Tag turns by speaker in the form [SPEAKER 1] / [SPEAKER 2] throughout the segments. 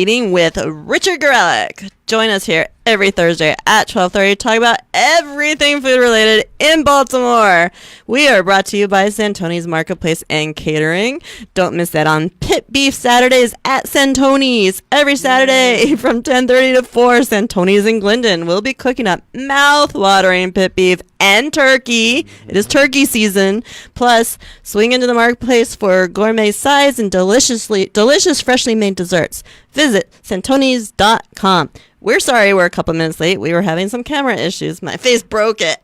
[SPEAKER 1] Eating with Richard Gorelick. Join us here every Thursday at 12:30 to talk about everything food related in Baltimore. We are brought to you by Santoni's Marketplace and Catering. Don't miss that on Pit Beef Saturdays at Santoni's. Every Saturday from 10:30 to 4, Santoni's in Glendon will be cooking up mouth-watering pit beef and turkey. It is turkey season. Plus, swing into the marketplace for gourmet sides and delicious freshly made desserts. Visit santonis.com. We're sorry we're a couple minutes late. We were having some camera issues. My face broke it.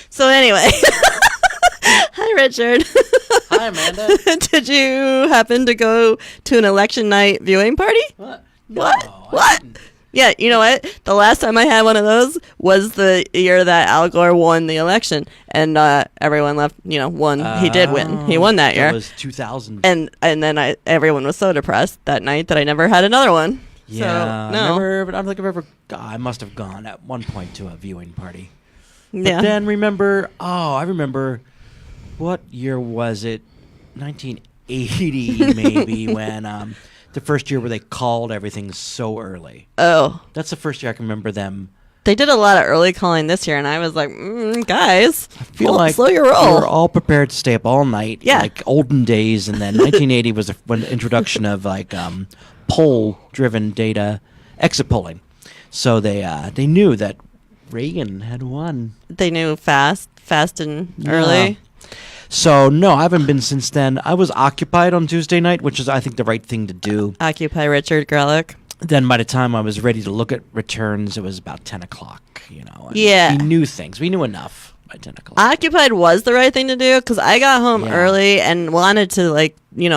[SPEAKER 1] So anyway. Hi, Richard.
[SPEAKER 2] Hi, Amanda.
[SPEAKER 1] Did you happen to go to an election night viewing party?
[SPEAKER 2] What?
[SPEAKER 1] What?
[SPEAKER 2] No,
[SPEAKER 1] What? Yeah, you know what? The last time I had one of those was the year that Al Gore won the election, and everyone left. Won. He did win. He won that year.
[SPEAKER 2] That was 2000.
[SPEAKER 1] And then everyone was so depressed that night that I never had another one.
[SPEAKER 2] Yeah,
[SPEAKER 1] so, no.
[SPEAKER 2] I don't think I've ever. I must have gone at one point to a viewing party.
[SPEAKER 1] Yeah.
[SPEAKER 2] But then I remember. What year was it? 1980, maybe, when the first year where they called everything so early.
[SPEAKER 1] Oh.
[SPEAKER 2] That's the first year I can remember them.
[SPEAKER 1] They did a lot of early calling this year, and I was like, guys,
[SPEAKER 2] I feel like
[SPEAKER 1] slow your roll.
[SPEAKER 2] we were all prepared to stay up all night,
[SPEAKER 1] Yeah.
[SPEAKER 2] like olden days, and then 1980 was when the introduction of poll-driven data, exit polling. So they knew that Reagan had won.
[SPEAKER 1] They knew fast and early.
[SPEAKER 2] So, no, I haven't been since then. I was occupied on Tuesday night, which is, I think, the right thing to do.
[SPEAKER 1] Occupy Richard Gorelick.
[SPEAKER 2] Then by the time I was ready to look at returns, it was about 10 o'clock, and
[SPEAKER 1] Yeah.
[SPEAKER 2] we knew things. We knew enough by 10 o'clock.
[SPEAKER 1] Occupied was the right thing to do because I got home
[SPEAKER 2] Yeah.
[SPEAKER 1] early and wanted to,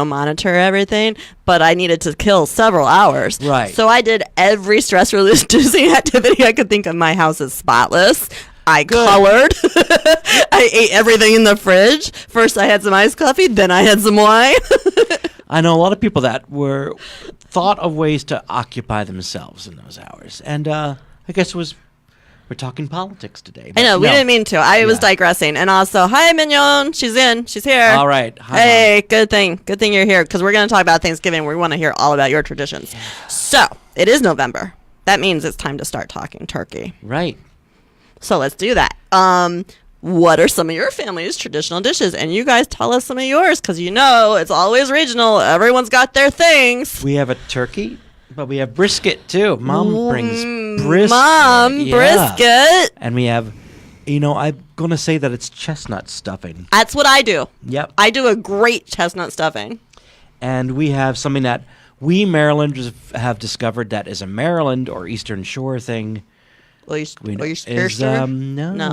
[SPEAKER 1] monitor everything, but I needed to kill several hours.
[SPEAKER 2] Right.
[SPEAKER 1] So I did every stress-reducing activity I could think of. My house is spotless. I colored. I ate everything in the fridge. First, I had some iced coffee. Then I had some wine.
[SPEAKER 2] I know a lot of people that thought of ways to occupy themselves in those hours. And I guess we're talking politics today.
[SPEAKER 1] I know, we didn't mean to. I was digressing. And also, hi, Mignon. She's here.
[SPEAKER 2] All right. Hi,
[SPEAKER 1] hey, good thing you're here because we're going to talk about Thanksgiving. We want to hear all about your traditions. Yeah. So, it is November. That means it's time to start talking turkey.
[SPEAKER 2] Right.
[SPEAKER 1] So let's do that. What are some of your family's traditional dishes? And you guys tell us some of yours because it's always regional. Everyone's got their things.
[SPEAKER 2] We have a turkey, but we have brisket too. Mom brings brisket.
[SPEAKER 1] Brisket.
[SPEAKER 2] And we have, I'm going to say that it's chestnut stuffing.
[SPEAKER 1] That's what I do.
[SPEAKER 2] Yep.
[SPEAKER 1] I do a great chestnut stuffing.
[SPEAKER 2] And we have something that we Marylanders have discovered that is a Maryland or Eastern Shore thing.
[SPEAKER 1] No,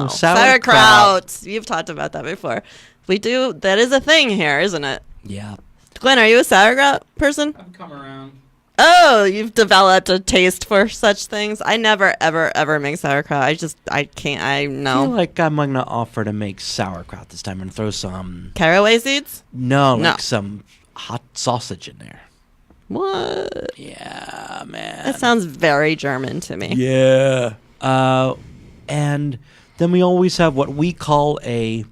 [SPEAKER 2] sauerkraut.
[SPEAKER 1] You've talked about that before. We do. That is a thing here, isn't it?
[SPEAKER 2] Yeah.
[SPEAKER 1] Glenn, are you a sauerkraut person?
[SPEAKER 3] I've come around.
[SPEAKER 1] Oh, you've developed a taste for such things. I never, ever, ever make sauerkraut. I can't. I know.
[SPEAKER 2] I feel like I'm going to offer to make sauerkraut this time and throw some
[SPEAKER 1] caraway seeds.
[SPEAKER 2] No, some hot sausage in there.
[SPEAKER 1] What?
[SPEAKER 2] Yeah, man.
[SPEAKER 1] That sounds very German to me.
[SPEAKER 2] Yeah. And then we always have what we call I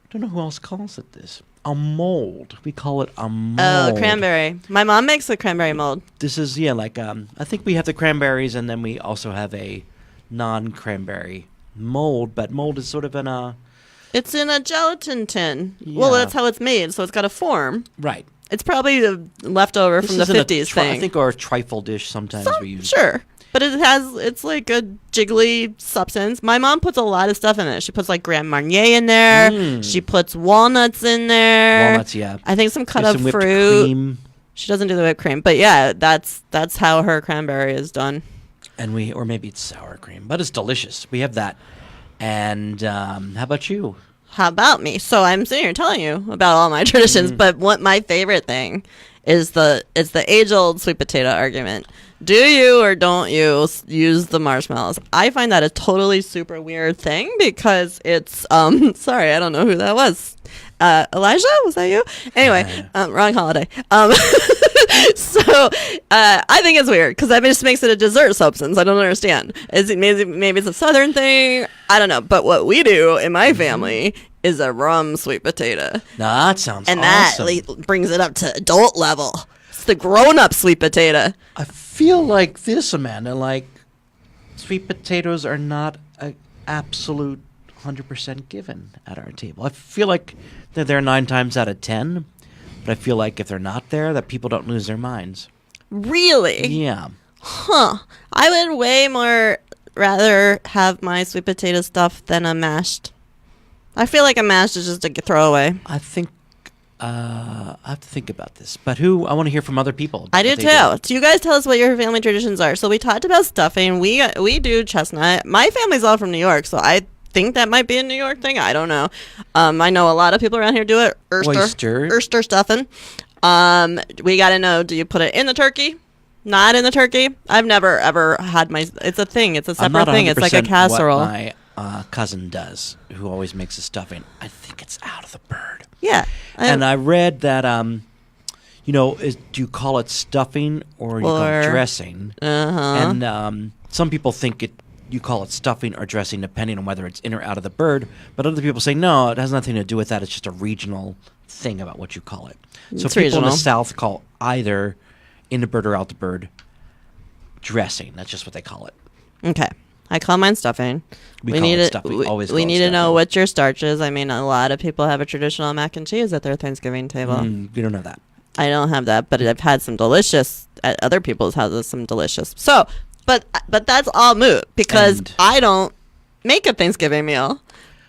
[SPEAKER 2] don't know who else calls it this. A mold. We call it a mold.
[SPEAKER 1] Oh, cranberry. My mom makes a cranberry mold.
[SPEAKER 2] This is, I think we have the cranberries and then we also have a non-cranberry mold. But mold is sort of
[SPEAKER 1] It's in a gelatin tin.
[SPEAKER 2] Yeah.
[SPEAKER 1] Well, that's how it's made, so it's got a form.
[SPEAKER 2] Right.
[SPEAKER 1] It's probably a leftover from the 50s thing.
[SPEAKER 2] I think, or a trifle dish sometimes we use.
[SPEAKER 1] Sure. But it's like a jiggly substance. My mom puts a lot of stuff in it. She puts like Grand Marnier in there. She puts walnuts in there.
[SPEAKER 2] Walnuts, yeah.
[SPEAKER 1] I think some cut up
[SPEAKER 2] whipped
[SPEAKER 1] fruit.
[SPEAKER 2] Cream.
[SPEAKER 1] She doesn't do the whipped cream. But yeah, that's how her cranberry is done.
[SPEAKER 2] And or maybe it's sour cream, but it's delicious. We have that. And how about you?
[SPEAKER 1] How about me? So I'm sitting here telling you about all my traditions, but what my favorite thing is the age-old sweet potato argument. Do you or don't you use the marshmallows? I find that a totally super weird thing because it's sorry, I don't know who that was. Elijah, was that you? Anyway, wrong holiday. So I think it's weird because that just makes it a dessert substance. I don't understand. Is it maybe it's a Southern thing? I don't know. But what we do in my family is a rum sweet potato.
[SPEAKER 2] Now that sounds
[SPEAKER 1] and
[SPEAKER 2] awesome.
[SPEAKER 1] that brings it up to adult level. the grown-up sweet potato.
[SPEAKER 2] I feel like this, Amanda, like sweet potatoes are not an absolute 100% given at our table. I feel like they're there 9 times out of 10, but I feel like if they're not there, that people don't lose their minds.
[SPEAKER 1] Really?
[SPEAKER 2] Yeah.
[SPEAKER 1] Huh. I would way more rather have my sweet potato stuff than a mashed. I feel like a mashed is just a throwaway.
[SPEAKER 2] I think I have to think about this. But I want to hear from other people.
[SPEAKER 1] I do too. So you guys tell us what your family traditions are. So we talked about stuffing. We do chestnut. My family's all from New York, so I think that might be a New York thing. I don't know. I know a lot of people around here do it. Oyster stuffing. We got to know, do you put it in the turkey? Not in the turkey? I've never, ever had it's a thing. It's a separate thing. It's like a casserole.
[SPEAKER 2] What my cousin does, who always makes the stuffing. I think it's out of the bird.
[SPEAKER 1] Yeah.
[SPEAKER 2] And I read that, do you call it stuffing or you call it dressing?
[SPEAKER 1] Uh-huh.
[SPEAKER 2] And some people think you call it stuffing or dressing depending on whether it's in or out of the bird. But other people say, no, it has nothing to do with that. It's just a regional thing about what you call it. So people in the South call either in the bird or out the bird dressing. That's just what they call it.
[SPEAKER 1] Okay. I call mine stuffing.
[SPEAKER 2] We call it stuffing.
[SPEAKER 1] We need to know what your starch is. I mean, a lot of people have a traditional mac and cheese at their Thanksgiving table.
[SPEAKER 2] We don't have that.
[SPEAKER 1] I don't have that, but I've had some delicious at other people's houses. Some delicious. So, but that's all moot because I don't make a Thanksgiving meal.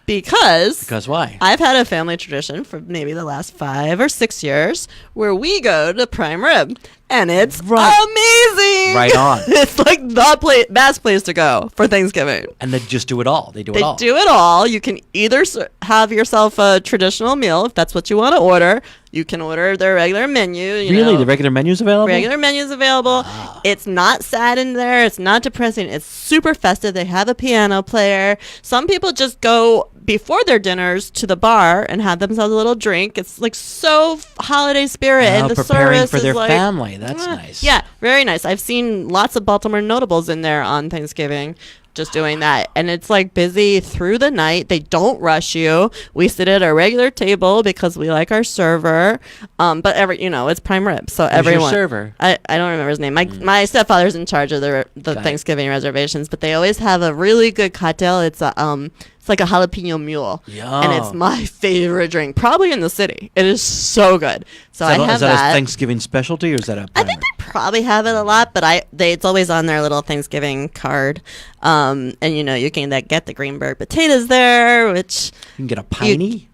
[SPEAKER 1] Because
[SPEAKER 2] why?
[SPEAKER 1] I've had a family tradition for maybe the last 5 or 6 years where we go to Prime Rib, and it's amazing.
[SPEAKER 2] Right on.
[SPEAKER 1] It's like the best place to go for Thanksgiving.
[SPEAKER 2] And they just do it all. They do
[SPEAKER 1] it all. You can either have yourself a traditional meal if that's what you want to order. You can order their regular menu.
[SPEAKER 2] The regular menu's available?
[SPEAKER 1] Regular menu's available. Ah. It's not sad in there. It's not depressing. It's super festive. They have a piano player. Some people just go before their dinners to the bar and have themselves a little drink. It's like so holiday spirit. And the
[SPEAKER 2] preparing
[SPEAKER 1] service
[SPEAKER 2] for their
[SPEAKER 1] is
[SPEAKER 2] family. That's nice.
[SPEAKER 1] Yeah, very nice. I've seen lots of Baltimore notables in there on Thanksgiving just doing that. And it's like busy through the night. They don't rush you. We sit at our regular table because we like our server. But it's Prime Rib. So everyone.
[SPEAKER 2] Who's your server?
[SPEAKER 1] I don't remember his name. My stepfather's in charge of the Thanksgiving reservations, but they always have a really good cocktail. It's like a jalapeno mule.
[SPEAKER 2] Yum.
[SPEAKER 1] And it's my favorite drink, probably in the city. It is so good. So I have that.
[SPEAKER 2] Is that a Thanksgiving specialty or is that a
[SPEAKER 1] I think they probably have it a lot, but it's always on their little Thanksgiving card. And you can get the Greenberg potatoes there, which
[SPEAKER 2] you can get a piney.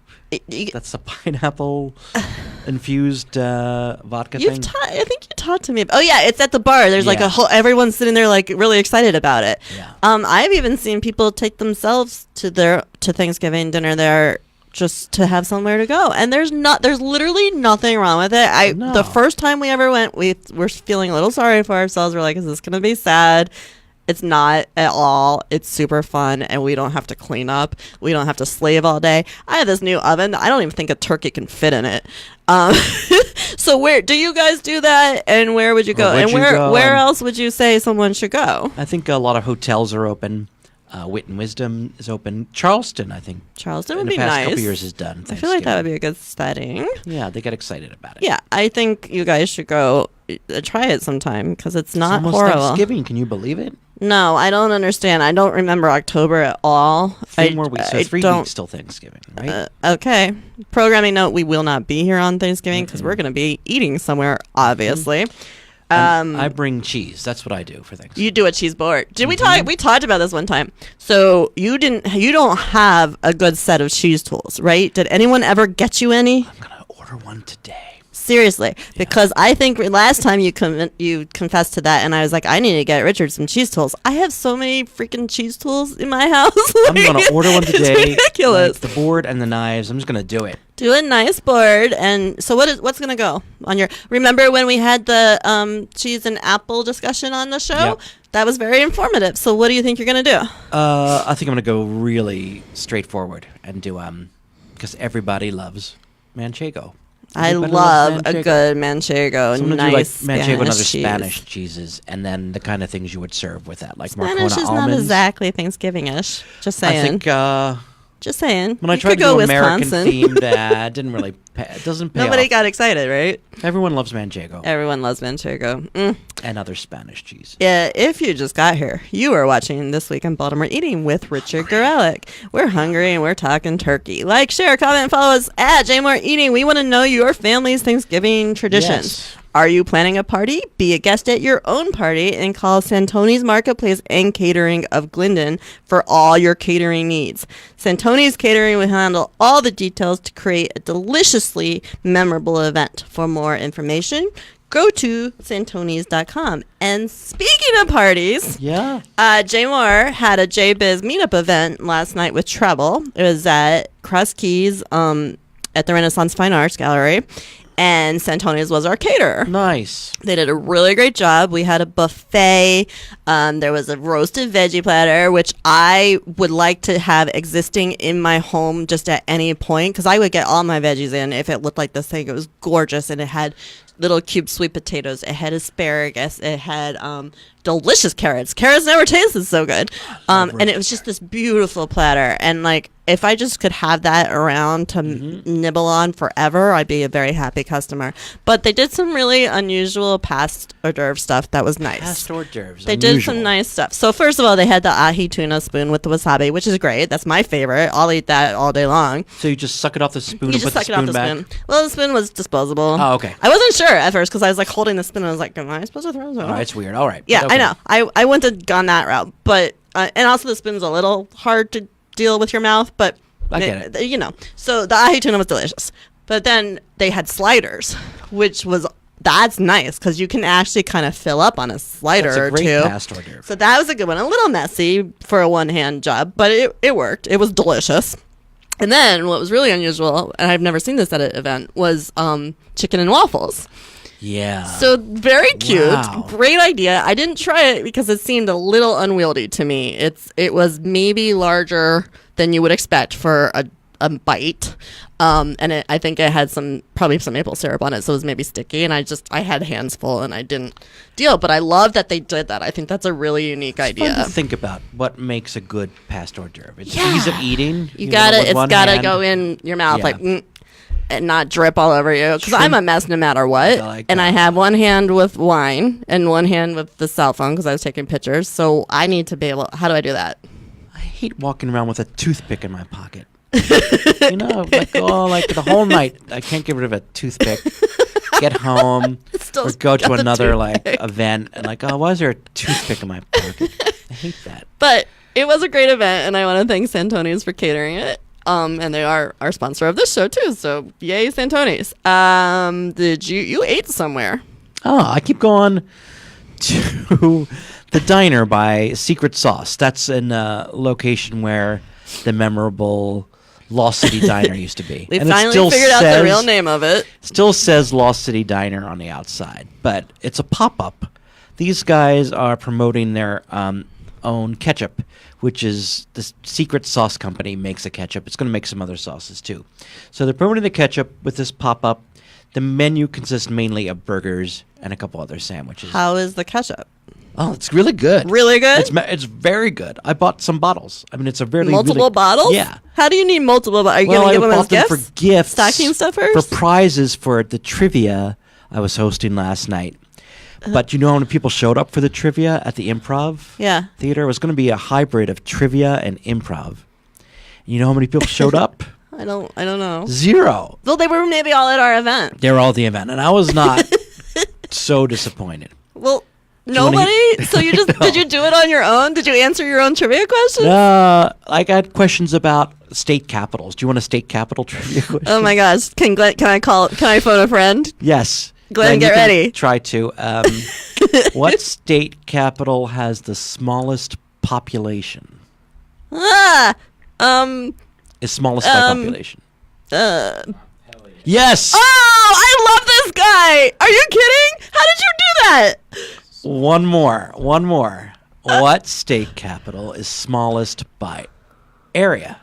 [SPEAKER 2] That's a pineapple infused vodka thing.
[SPEAKER 1] I think you talked to me. Oh yeah, it's at the bar. There's like everyone's sitting there like really excited about it.
[SPEAKER 2] Yeah.
[SPEAKER 1] I've even seen people take themselves to Thanksgiving dinner there just to have somewhere to go. And there's literally nothing wrong with it. The first time we ever went, we were feeling a little sorry for ourselves. We're like, is this going to be sad? It's not at all. It's super fun, and we don't have to clean up. We don't have to slave all day. I have this new oven. I don't even think a turkey can fit in it. So where do you guys do that, and where would you go? And where else would you say someone should go?
[SPEAKER 2] I think a lot of hotels are open. Wit and Wisdom is open. Charleston, I think.
[SPEAKER 1] Charleston would
[SPEAKER 2] be nice. In the past couple years is done.
[SPEAKER 1] I feel like that would be a good setting.
[SPEAKER 2] Yeah, they get excited about it.
[SPEAKER 1] Yeah, I think you guys should go try it sometime because it's not horrible.
[SPEAKER 2] Thanksgiving, can you believe it?
[SPEAKER 1] No, I don't understand. I don't remember October at all.
[SPEAKER 2] 3 more weeks. So 3 weeks till Thanksgiving, right?
[SPEAKER 1] Okay. Programming note: we will not be here on Thanksgiving because we're going to be eating somewhere, obviously.
[SPEAKER 2] I bring cheese. That's what I do for Thanksgiving.
[SPEAKER 1] You do a cheese board. Did we talk? We talked about this one time. So you don't have a good set of cheese tools, right? Did anyone ever get you any?
[SPEAKER 2] I'm gonna order one today.
[SPEAKER 1] Seriously, because I think last time you confessed to that, and I was like, I need to get Richard some cheese tools. I have so many freaking cheese tools in my house.
[SPEAKER 2] I'm gonna order one today.
[SPEAKER 1] It's ridiculous.
[SPEAKER 2] Like the board and the knives. I'm just gonna do it.
[SPEAKER 1] Do a nice board, and so what's gonna go on your? Remember when we had the cheese and apple discussion on the show?
[SPEAKER 2] Yep.
[SPEAKER 1] That was very informative. So what do you think you're gonna do?
[SPEAKER 2] I think I'm gonna go really straightforward and do because everybody loves manchego.
[SPEAKER 1] I love a good manchego.
[SPEAKER 2] So
[SPEAKER 1] nice
[SPEAKER 2] do like manchego and other
[SPEAKER 1] cheese.
[SPEAKER 2] Spanish cheeses, and then the kind of things you would serve with that, like
[SPEAKER 1] Spanish
[SPEAKER 2] Marcona
[SPEAKER 1] is
[SPEAKER 2] almonds.
[SPEAKER 1] not exactly Thanksgiving-ish. Just saying.
[SPEAKER 2] I think
[SPEAKER 1] Just saying.
[SPEAKER 2] When I
[SPEAKER 1] You
[SPEAKER 2] tried
[SPEAKER 1] could
[SPEAKER 2] to
[SPEAKER 1] go
[SPEAKER 2] do American
[SPEAKER 1] Wisconsin.
[SPEAKER 2] themed, it didn't really it doesn't pay
[SPEAKER 1] Nobody
[SPEAKER 2] off.
[SPEAKER 1] got excited, right?
[SPEAKER 2] Everyone loves manchego
[SPEAKER 1] Everyone loves Manchego.
[SPEAKER 2] and other Spanish cheese.
[SPEAKER 1] Yeah, if you just got here, you are watching This Week in Baltimore Eating with Richard Gorelick. We're hungry and we're talking turkey. Like, share, comment, follow us at JMore Eating. We want to know your family's Thanksgiving traditions.
[SPEAKER 2] Yes.
[SPEAKER 1] Are you planning a party? Be a guest at your own party and call Santoni's Marketplace and Catering of Glendon for all your catering needs. Santoni's Catering will handle all the details to create a deliciously memorable event. For more information, go to santonis.com. And speaking of parties,
[SPEAKER 2] Yeah.
[SPEAKER 1] Jay Moore had a J-Biz meetup event last night with Treble. It was at Crest Keys at the Renaissance Fine Arts Gallery. And Santoni's was our caterer.
[SPEAKER 2] Nice.
[SPEAKER 1] They did a really great job. We had a buffet. There was a roasted veggie platter, which I would like to have existing in my home just at any point, because I would get all my veggies in if it looked like this thing. It was gorgeous, and it had little cube sweet potatoes. It had asparagus. It had delicious carrots. Carrots never tasted so good. And it was just this beautiful platter. And like, if I just could have that around to nibble on forever, I'd be a very happy customer. But they did some really unusual past hors d'oeuvre stuff that was nice.
[SPEAKER 2] Past hors d'oeuvres.
[SPEAKER 1] They did some nice stuff. So first of all, they had the ahi tuna spoon with the wasabi, which is great. That's my favorite. I'll eat that all day long.
[SPEAKER 2] So you just suck it off the spoon
[SPEAKER 1] You
[SPEAKER 2] and
[SPEAKER 1] just
[SPEAKER 2] put
[SPEAKER 1] suck
[SPEAKER 2] the
[SPEAKER 1] it off
[SPEAKER 2] spoon
[SPEAKER 1] the
[SPEAKER 2] back?
[SPEAKER 1] spoon. Well, the spoon was disposable.
[SPEAKER 2] Oh, okay.
[SPEAKER 1] I wasn't sure at first because I was like holding the spoon and I was like, am I supposed to throw this out?
[SPEAKER 2] Oh, it's weird. All right.
[SPEAKER 1] Yeah,
[SPEAKER 2] Okay.
[SPEAKER 1] I know. I wouldn't have gone that route. But, and also the spoon's a little hard to deal with your mouth, but
[SPEAKER 2] I get it.
[SPEAKER 1] you know. So the ahi tuna was delicious. But then they had sliders, which was, that's nice because you can actually kind of fill up on a slider
[SPEAKER 2] That's a
[SPEAKER 1] or
[SPEAKER 2] great
[SPEAKER 1] two.
[SPEAKER 2] past hors d'oeuvre.
[SPEAKER 1] So that was a good one. A little messy for a one-hand job, but it worked. It was delicious. And then what was really unusual, and I've never seen this at an event, was chicken and waffles.
[SPEAKER 2] Yeah.
[SPEAKER 1] So very cute.
[SPEAKER 2] Wow.
[SPEAKER 1] Great idea. I didn't try it because it seemed a little unwieldy to me. It was maybe larger than you would expect for a bite. And I think it had probably some maple syrup on it, so it was maybe sticky. And I had hands full and I didn't deal. But I love that they did that. I think that's a really unique idea.
[SPEAKER 2] Fun to think about what makes a good past hors d'oeuvre. It's
[SPEAKER 1] Yeah.
[SPEAKER 2] ease of eating.
[SPEAKER 1] It's gotta
[SPEAKER 2] hand.
[SPEAKER 1] go in your mouth
[SPEAKER 2] Yeah.
[SPEAKER 1] and not drip all over you. Because I'm a mess no matter what.
[SPEAKER 2] I like
[SPEAKER 1] and
[SPEAKER 2] that.
[SPEAKER 1] I have one hand with wine and one hand with the cell phone because I was taking pictures. So I need to be able. How do I do that?
[SPEAKER 2] I hate walking around with a toothpick in my pocket. like the whole night. I can't get rid of a toothpick. Get home
[SPEAKER 1] Still
[SPEAKER 2] or go
[SPEAKER 1] got
[SPEAKER 2] to
[SPEAKER 1] the
[SPEAKER 2] another like
[SPEAKER 1] toothpick.
[SPEAKER 2] event and like, oh, why is there a toothpick in my pocket? I hate that.
[SPEAKER 1] But it was a great event, and I want to thank Santoni's for catering it. And they are our sponsor of this show too. So yay, Santoni's. Did you ate somewhere?
[SPEAKER 2] Oh, I keep going to the diner by Secret Sauce. That's in a location where the memorable Lost City Diner used to be.
[SPEAKER 1] We
[SPEAKER 2] And it
[SPEAKER 1] finally
[SPEAKER 2] still
[SPEAKER 1] figured out the
[SPEAKER 2] says-
[SPEAKER 1] real name of it.
[SPEAKER 2] Still says Lost City Diner on the outside, but it's a pop-up. These guys are promoting their own ketchup, which is the Secret Sauce Company makes a ketchup. It's going to make some other sauces too. So they're promoting the ketchup with this pop-up. The menu consists mainly of burgers and a couple other sandwiches.
[SPEAKER 1] How is the ketchup?
[SPEAKER 2] Oh, it's really good.
[SPEAKER 1] Really good?
[SPEAKER 2] It's very good. I bought some bottles. I mean, it's a
[SPEAKER 1] Multiple
[SPEAKER 2] really,
[SPEAKER 1] bottles?
[SPEAKER 2] Yeah.
[SPEAKER 1] How do you need multiple bottles? Are you
[SPEAKER 2] Well,
[SPEAKER 1] going
[SPEAKER 2] I
[SPEAKER 1] to give them as
[SPEAKER 2] bought them
[SPEAKER 1] gifts?
[SPEAKER 2] for gifts.
[SPEAKER 1] Stocking stuffers?
[SPEAKER 2] For prizes for the trivia I was hosting last night. But you know how many people showed up for the trivia at the Improv
[SPEAKER 1] Yeah.
[SPEAKER 2] Theater? It was going to be a hybrid of trivia and improv. You know how many people showed up?
[SPEAKER 1] I don't know.
[SPEAKER 2] 0.
[SPEAKER 1] Well, they were maybe all at our event.
[SPEAKER 2] They were all at the event, and I was not so disappointed.
[SPEAKER 1] Well,
[SPEAKER 2] you wanna
[SPEAKER 1] nobody? So you just
[SPEAKER 2] No.
[SPEAKER 1] did you do it on your own? Did you answer your own trivia questions?
[SPEAKER 2] I got questions about state capitals. Do you want a state capital trivia question?
[SPEAKER 1] Oh my gosh. Can I phone a friend?
[SPEAKER 2] Yes.
[SPEAKER 1] Glenn,
[SPEAKER 2] you
[SPEAKER 1] get
[SPEAKER 2] can
[SPEAKER 1] ready.
[SPEAKER 2] Try to. What state capital has the smallest population?
[SPEAKER 1] Ah.
[SPEAKER 2] Is smallest by population? Yes.
[SPEAKER 1] Oh, I love this guy. Are you kidding? How did you do that?
[SPEAKER 2] One more. What state capital is smallest by area?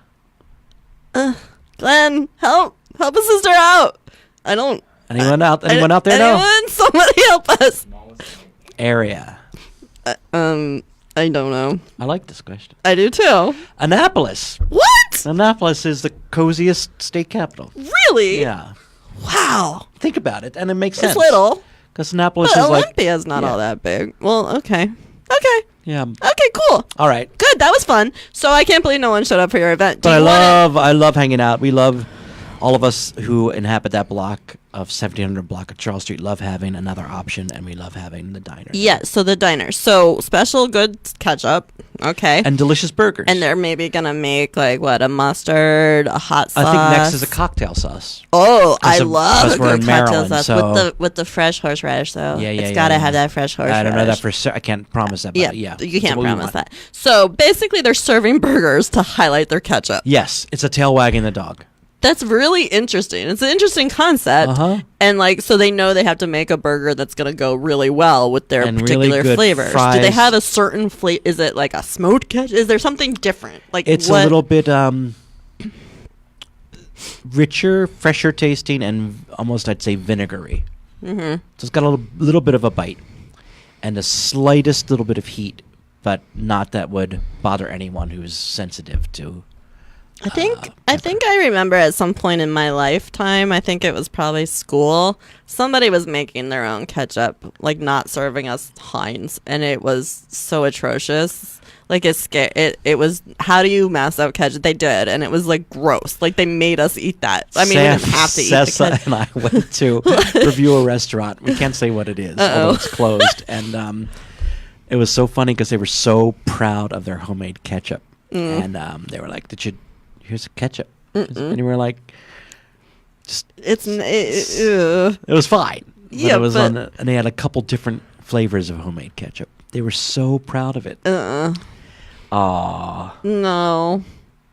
[SPEAKER 1] Glenn, help a sister out. I don't.
[SPEAKER 2] Anyone out there know?
[SPEAKER 1] Anyone? Somebody help us.
[SPEAKER 2] Area.
[SPEAKER 1] I don't know.
[SPEAKER 2] I like this question.
[SPEAKER 1] I do too.
[SPEAKER 2] Annapolis.
[SPEAKER 1] What?
[SPEAKER 2] Annapolis is the coziest state capital.
[SPEAKER 1] Really?
[SPEAKER 2] Yeah.
[SPEAKER 1] Wow.
[SPEAKER 2] Think about it, and it makes sense.
[SPEAKER 1] It's little.
[SPEAKER 2] Because Annapolis
[SPEAKER 1] But
[SPEAKER 2] is like...
[SPEAKER 1] Olympia's not all that big. Well, okay. Okay.
[SPEAKER 2] Yeah.
[SPEAKER 1] Okay, cool.
[SPEAKER 2] All right.
[SPEAKER 1] Good. That was fun. So I can't believe no one showed up for your event.
[SPEAKER 2] But I love hanging out. We love... All of us who inhabit that block of 1700 block of Charles Street love having another option, and we love having the diner.
[SPEAKER 1] Yeah, so the diner. So special good ketchup. Okay.
[SPEAKER 2] And delicious burgers.
[SPEAKER 1] And they're maybe going to make, like, what, a mustard, a hot sauce?
[SPEAKER 2] I think next is a cocktail sauce.
[SPEAKER 1] Oh, I love a
[SPEAKER 2] we're
[SPEAKER 1] good
[SPEAKER 2] in
[SPEAKER 1] cocktail
[SPEAKER 2] Maryland,
[SPEAKER 1] sauce.
[SPEAKER 2] so
[SPEAKER 1] With the fresh horseradish, though.
[SPEAKER 2] Yeah,
[SPEAKER 1] It's got to have that fresh horseradish.
[SPEAKER 2] I don't know that for sure. I can't promise that, but yeah.
[SPEAKER 1] You can't promise that. So basically, they're serving burgers to highlight their ketchup.
[SPEAKER 2] Yes, it's a tail wagging the dog.
[SPEAKER 1] That's really interesting. It's an interesting concept. And like, so they know they have to make a burger that's going to go really well with their particular
[SPEAKER 2] really
[SPEAKER 1] flavors.
[SPEAKER 2] Fries.
[SPEAKER 1] Do they have a certain flavor? Is it like a smoked ketchup? Is there something different? Like
[SPEAKER 2] it's a little bit richer, fresher tasting, and almost I'd say vinegary. So it's got a little bit of a bite and the slightest little bit of heat, but not that would bother anyone who's sensitive to.
[SPEAKER 1] I think I remember at some point in my lifetime, I think it was probably school, somebody was making their own ketchup, like not serving us Heinz, and it was so atrocious. Like it was, how do you mess up ketchup? They did, and it was like gross. Like they made us eat that. I mean, we didn't have to eat the ketchup.
[SPEAKER 2] And I went to review a restaurant. We can't say what it is, although it's closed. And it was so funny because they were so proud of their homemade ketchup. And they were like, here's a ketchup. And we were like, it was fine. But
[SPEAKER 1] Yeah,
[SPEAKER 2] it was and they had a couple different flavors of homemade ketchup. They were so proud of it.
[SPEAKER 1] No.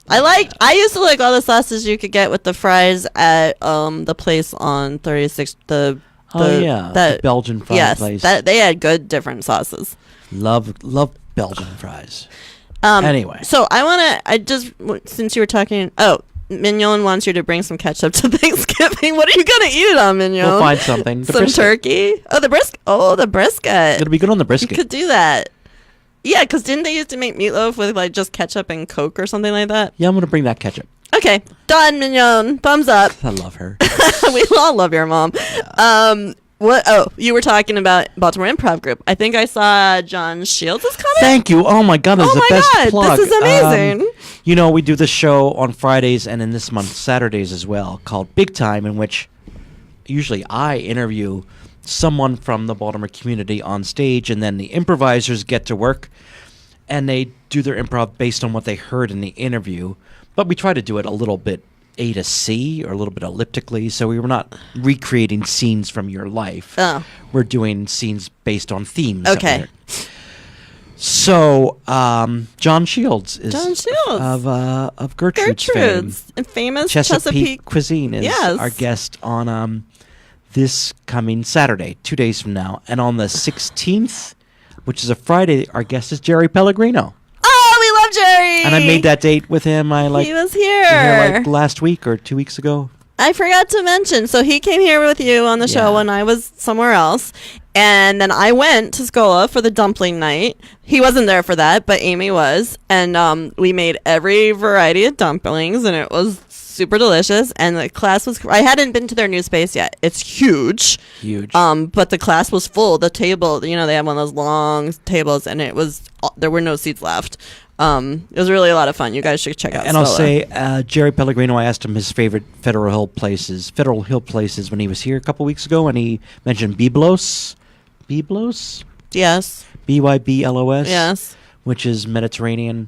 [SPEAKER 1] I used to like all the sauces you could get with the fries at the place on 36th. The
[SPEAKER 2] Belgian fry place.
[SPEAKER 1] Yes, they had good different sauces.
[SPEAKER 2] Love Belgian fries. Anyway.
[SPEAKER 1] So since you were talking, Mignon wants you to bring some ketchup to Thanksgiving. What are you going to eat it on, Mignon?
[SPEAKER 2] We'll find something.
[SPEAKER 1] Some turkey? Oh, the brisket.
[SPEAKER 2] It'll be good on the brisket.
[SPEAKER 1] You could do that. Yeah, because didn't they used to make meatloaf with like just ketchup and Coke or something like that?
[SPEAKER 2] Yeah, I'm going to bring that ketchup.
[SPEAKER 1] Okay. Done, Mignon. Thumbs up.
[SPEAKER 2] I love her.
[SPEAKER 1] We all love your mom. Yeah. What? Oh, you were talking about Baltimore Improv Group. I think I saw John Shields is coming.
[SPEAKER 2] Thank you. Oh my God, this is the best plug.
[SPEAKER 1] This is amazing.
[SPEAKER 2] We do this show on Fridays and in this month Saturdays as well, called Big Time, in which usually I interview someone from the Baltimore community on stage, and then the improvisers get to work, and they do their improv based on what they heard in the interview. But we try to do it a little bit A to C or a little bit elliptically, so we were not recreating scenes from your life.
[SPEAKER 1] Oh.
[SPEAKER 2] We're doing scenes based on themes.
[SPEAKER 1] Okay.
[SPEAKER 2] So John Shields is of Gertrude's fame.
[SPEAKER 1] And famous
[SPEAKER 2] Chesapeake Cuisine is our guest on this coming Saturday, 2 days from now. And on the 16th, which is a Friday, our guest is Jerry Pellegrino.
[SPEAKER 1] Oh, we love Jerry!
[SPEAKER 2] And I made that date with him.
[SPEAKER 1] He was here.
[SPEAKER 2] Last week or 2 weeks ago.
[SPEAKER 1] I forgot to mention. So he came here with you on the show when I was somewhere else. And then I went to Scola for the dumpling night. He wasn't there for that, but Amy was. And we made every variety of dumplings, and it was super delicious. And the class was... I hadn't been to their new space yet. It's huge.
[SPEAKER 2] Huge.
[SPEAKER 1] But the class was full. The table, they have one of those long tables, and there were no seats left. It was really a lot of fun. You guys should check out.
[SPEAKER 2] And
[SPEAKER 1] Scola.
[SPEAKER 2] I'll say, Jerry Pellegrino, I asked him his favorite Federal Hill places when he was here a couple weeks ago, and he mentioned Byblos. Byblos?
[SPEAKER 1] Yes.
[SPEAKER 2] Byblos?
[SPEAKER 1] Yes.
[SPEAKER 2] Which is Mediterranean,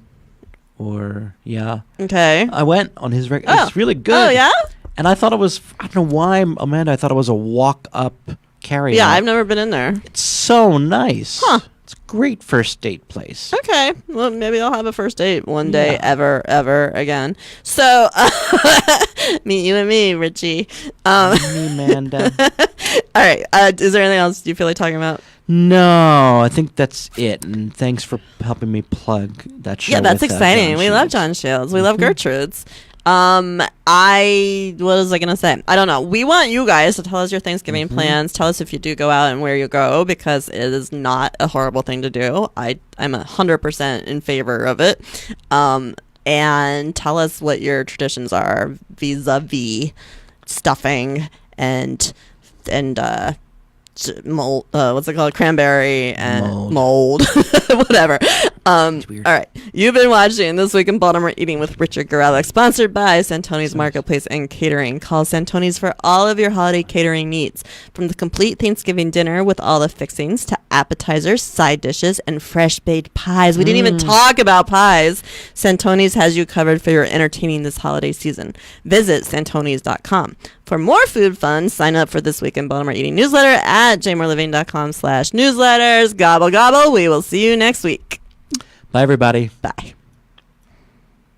[SPEAKER 1] Okay.
[SPEAKER 2] I went on his record. It's really good.
[SPEAKER 1] Oh, yeah?
[SPEAKER 2] And I thought it was, I don't know why, Amanda, I thought it was a walk-up carry-out.
[SPEAKER 1] Yeah, I've never been in there.
[SPEAKER 2] It's so nice.
[SPEAKER 1] Huh.
[SPEAKER 2] It's a great first date place.
[SPEAKER 1] Okay. Well, maybe I'll have a first date one day, ever again. So, meet you and me, Richie.
[SPEAKER 2] Me, Amanda.
[SPEAKER 1] All right. Is there anything else you feel like talking about?
[SPEAKER 2] No, I think that's it. And thanks for helping me plug that show.
[SPEAKER 1] Yeah, that's exciting. We love
[SPEAKER 2] Shields.
[SPEAKER 1] John Shields. We love Gertrude's. What was I gonna say? I don't know. We want you guys to tell us your Thanksgiving plans. Tell us if you do go out and where you go, because it is not a horrible thing to do. I'm 100% in favor of it. and tell us what your traditions are vis-a-vis stuffing and mold, what's it called, cranberry and mold. Whatever.
[SPEAKER 2] Weird.
[SPEAKER 1] All right, you've been watching This Week in Baltimore Eating with Richard Gorelick, sponsored by Santoni's Marketplace and Catering. Call Santoni's for all of your holiday catering needs, from the complete Thanksgiving dinner with all the fixings to appetizers, side dishes, and fresh baked pies. We didn't even talk about pies. Santoni's has you covered for your entertaining this holiday season. Visit santonis.com. For more food fun, sign up for This Week in Baltimore Eating newsletter at jmoreliving.com/newsletters. Gobble, gobble. We will see you next week.
[SPEAKER 2] Bye, everybody.
[SPEAKER 1] Bye.